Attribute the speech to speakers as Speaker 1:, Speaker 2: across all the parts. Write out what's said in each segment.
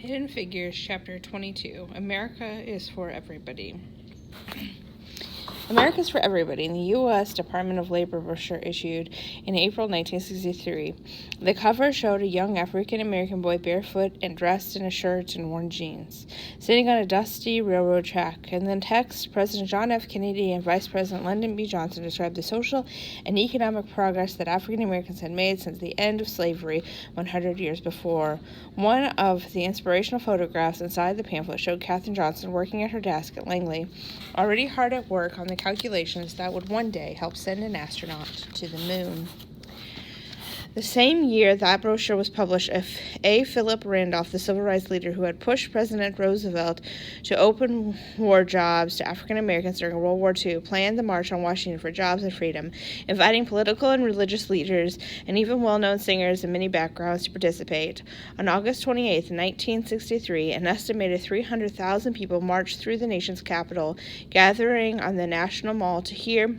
Speaker 1: Hidden Figures, Chapter 22. America is for everybody. America is for Everybody, in the U.S. Department of Labor brochure issued in April 1963. The cover showed a young African-American boy barefoot and dressed in a shirt and worn jeans, sitting on a dusty railroad track. In the text, President John F. Kennedy and Vice President Lyndon B. Johnson described the social and economic progress that African-Americans had made since the end of slavery 100 years before. One of the inspirational photographs inside the pamphlet showed Kathan Johnson working at her desk at Langley, already hard at work on the calculations that would one day help send an astronaut to the moon. The same year that brochure was published, A. Philip Randolph, the civil rights leader who had pushed President Roosevelt to open war jobs to African Americans during World War II, planned the March on Washington for Jobs and Freedom, inviting political and religious leaders and even well-known singers in many backgrounds to participate. On August 28, 1963, an estimated 300,000 people marched through the nation's capital, gathering on the National Mall to hear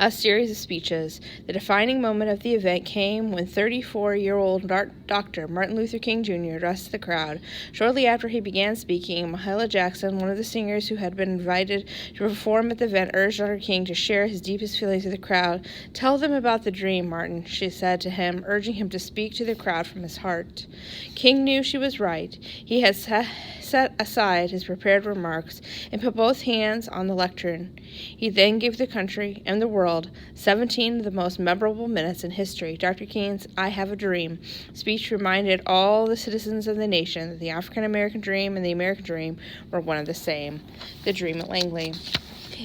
Speaker 1: a series of speeches. The defining moment of the event came when 34-year-old Dr. Martin Luther King Jr. addressed the crowd. Shortly after he began speaking, Mahalia Jackson, one of the singers who had been invited to perform at the event, urged Dr. King to share his deepest feelings with the crowd. "Tell them about the dream, Martin," she said to him, urging him to speak to the crowd from his heart. King knew she was right. He had set aside his prepared remarks and put both hands on the lectern. He then gave the country and the world 17 of the most memorable minutes in history. Dr. King's "I Have a Dream" speech reminded all the citizens of the nation that the African American dream and the American dream were one and the same. The dream at Langley.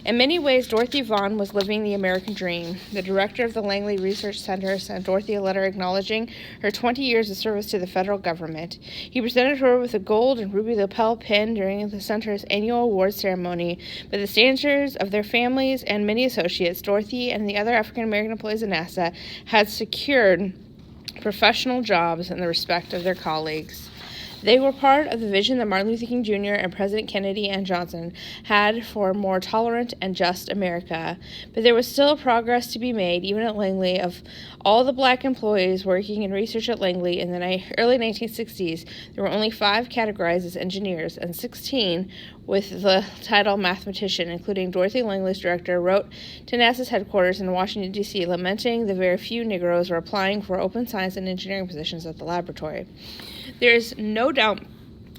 Speaker 1: In many ways, Dorothy Vaughan was living the American dream. The director of the Langley Research Center sent Dorothy a letter acknowledging her 20 years of service to the federal government. He presented her with a gold and ruby lapel pin during the center's annual awards ceremony. By the standards of their families and many associates, Dorothy and the other African American employees at NASA had secured professional jobs in the respect of their colleagues. They were part of the vision that Martin Luther King Jr. and President Kennedy and Johnson had for a more tolerant and just America. But there was still progress to be made, even at Langley. Of all the black employees working in research at Langley in the early 1960s, there were only 5 categorized as engineers, and 16 with the title mathematician, including Dorothy. Langley's director wrote to NASA's headquarters in Washington, D.C., lamenting the very few Negroes were applying for open science and engineering positions at the laboratory. There is no doubt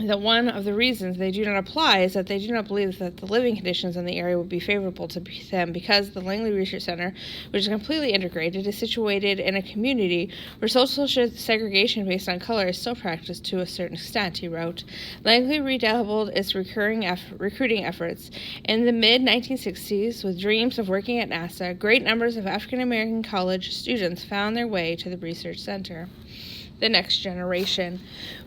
Speaker 1: that one of the reasons they do not apply is that they do not believe that the living conditions in the area would be favorable to them, because the Langley Research Center, which is completely integrated, is situated in a community where social segregation based on color is still practiced to a certain extent, he wrote. Langley redoubled its recruiting efforts. In the mid-1960s, with dreams of working at NASA, great numbers of African American college students found their way to the research center. The next generation.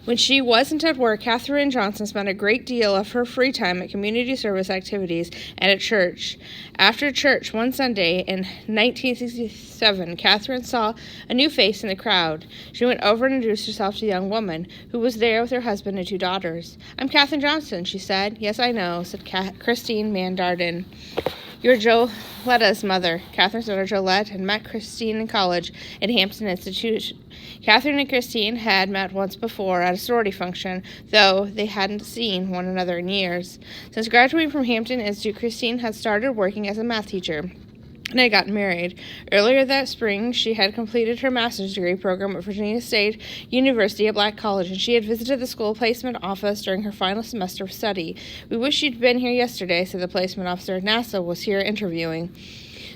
Speaker 1: When she wasn't at work, Kathan Johnson spent a great deal of her free time at community service activities and at church. After church one Sunday in 1967, Kathan saw a new face in the crowd. She went over and introduced herself to a young woman who was there with her husband and 2 daughters. "I'm Kathan Johnson," she said. "Yes, I know," said Christine Mandarden. "You're Joletta's mother." Kathan's daughter Jolette had met Christine in college at Hampton Institute. Kathan and Christine had met once before at a sorority function, though they hadn't seen one another in years. Since graduating from Hampton Institute, Christine had started working as a math teacher and had gotten married. Earlier that spring, she had completed her master's degree program at Virginia State University at Black College, and she had visited the school placement office during her final semester of study. "We wish you'd been here yesterday," said the placement officer. "NASA was here interviewing."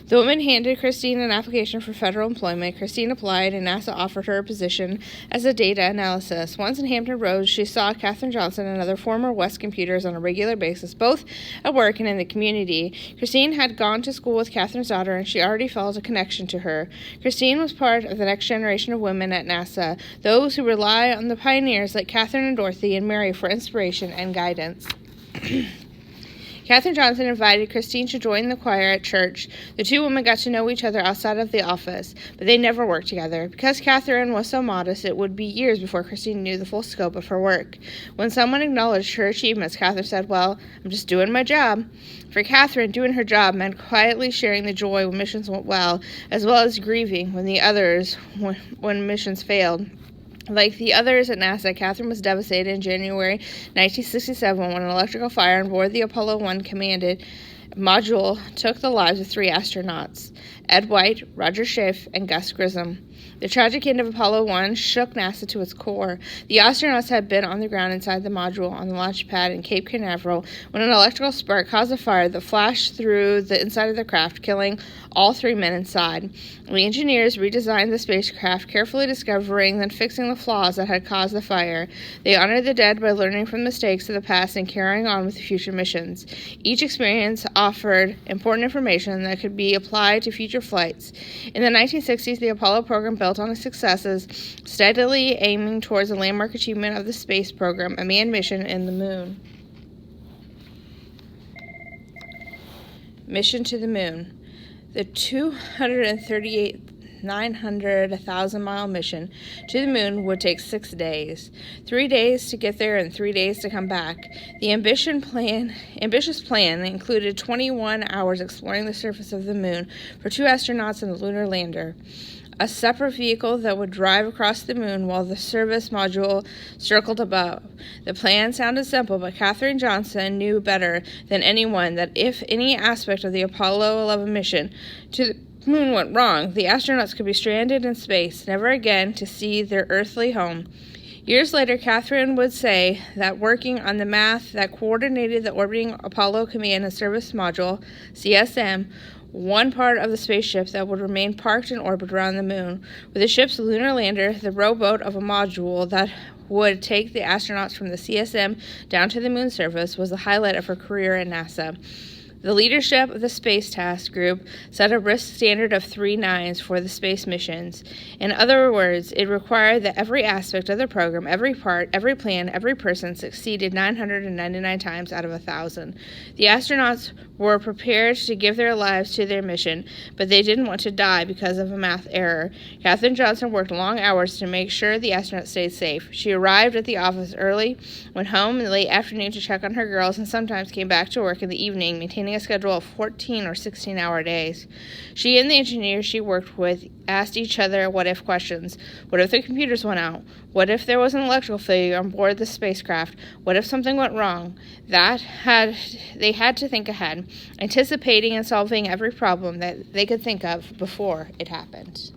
Speaker 1: The woman handed Christine an application for federal employment. Christine applied, and NASA offered her a position as a data analyst. Once in Hampton Roads, she saw Kathan Johnson and other former West computers on a regular basis, both at work and in the community. Christine had gone to school with Kathan's daughter, and she already felt a connection to her. Christine was part of the next generation of women at NASA, those who rely on the pioneers like Kathan and Dorothy and Mary for inspiration and guidance. Kathan Johnson invited Christine to join the choir at church. The 2 women got to know each other outside of the office, but they never worked together. Because Kathan was so modest, it would be years before Christine knew the full scope of her work. When someone acknowledged her achievements, Kathan said, "Well, I'm just doing my job." For Kathan, doing her job meant quietly sharing the joy when missions went well as grieving when missions failed. Like the others at NASA, Kathan was devastated in January 1967 when an electrical fire on board the Apollo 1 commanded module took the lives of 3 astronauts, Ed White, Roger Schiff, and Gus Grissom. The tragic end of Apollo 1 shook NASA to its core. The astronauts had been on the ground inside the module on the launch pad in Cape Canaveral when an electrical spark caused a fire that flashed through the inside of the craft, killing all 3 men inside. The engineers redesigned the spacecraft, carefully discovering then fixing the flaws that had caused the fire. They honored the dead by learning from mistakes of the past and carrying on with future missions. Each experience offered important information that could be applied to future flights. In the 1960s, the Apollo program built on its successes, steadily aiming towards the landmark achievement of the space program, a manned mission in the moon. Mission to the moon. The 1,000-mile mission to the moon would take 6 days. 3 days to get there and 3 days to come back. The ambitious plan included 21 hours exploring the surface of the moon for 2 astronauts and the lunar lander. A separate vehicle that would drive across the moon while the service module circled above. The plan sounded simple, but Kathan Johnson knew better than anyone that if any aspect of the Apollo 11 mission to the moon went wrong, the astronauts could be stranded in space, never again to see their earthly home. Years later, Kathan would say that working on the math that coordinated the orbiting Apollo Command and Service Module, CSM, one part of the spaceship that would remain parked in orbit around the moon, with the ship's lunar lander, the rowboat of a module that would take the astronauts from the CSM down to the moon surface, was the highlight of her career at NASA. The leadership of the Space Task Group set a risk standard of 3 nines for the space missions. In other words, it required that every aspect of the program, every part, every plan, every person succeeded 999 times out of 1,000. The astronauts were prepared to give their lives to their mission, but they didn't want to die because of a math error. Kathan Johnson worked long hours to make sure the astronauts stayed safe. She arrived at the office early, went home in the late afternoon to check on her girls, and sometimes came back to work in the evening, maintaining a schedule of 14 or 16-hour days. She and the engineers she worked with asked each other what-if questions. What if the computers went out? What if there was an electrical failure on board the spacecraft? What if something went wrong? They had to think ahead, anticipating and solving every problem that they could think of before it happened.